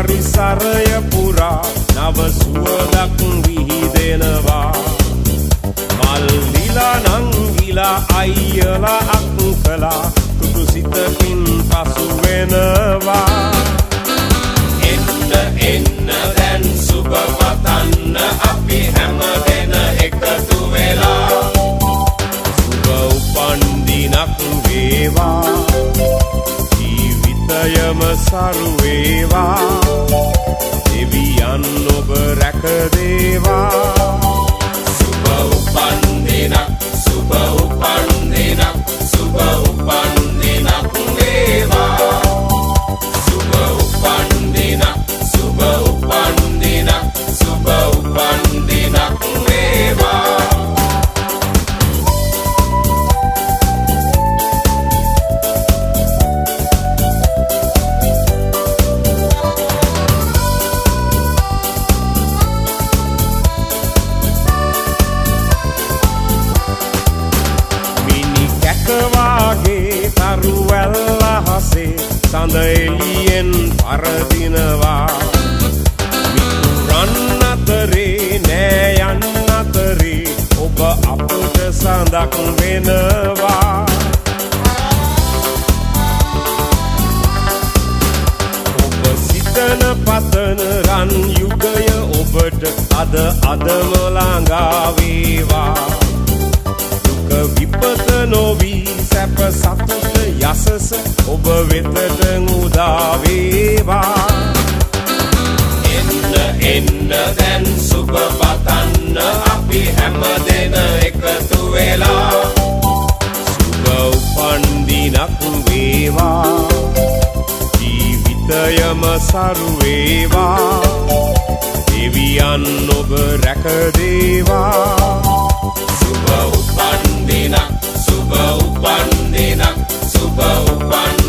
පරිසරය පුරා නව සුවඳක් විහිදෙනවා මල් දීලා නංගිලා අයියලා අක්කලා කුකුසිතකින් පසු වෙනවා එන්න දැන් සුබ පතන්න අපි හැමදෙන එකතු වෙලා සුබ උපන් දිනක් වේවා ජීවිතයම සරු වේවා දෙවියන් ඔබ රැක දේවා සුබ උපන් දිනක් සුබ උපන් දිනක් සුබ උපන් දිනක් වේවා සුබ උපන් දිනක් සුබ උපන් දිනක් සුබ උපන් දිනක් වේවා වාගේ තරුවැල්ල හසේ සඳ එළියෙන් පරදිනවා මිතුරන් අතරේ නෑ යන්න අතරේ ඔබ අපට සඳක් වෙනවා ඔබ සිතන පතන රන් යුගය ඔබට අදම ළඟා වේවා විපත නොවී සැප සතුට යසස ඔබ වෙතට උදා වේවා එන්න දැන් සුබ පතන්න අපි හැමදෙන එකතු වෙලා සුබ උපන් දිනක් වේවා ජීවිතයම සරු වේවා දෙවියන් ඔබ රැක දේවා සුබ උපන් දිනක් සුබ උපන් දිනක් සුබ උපන්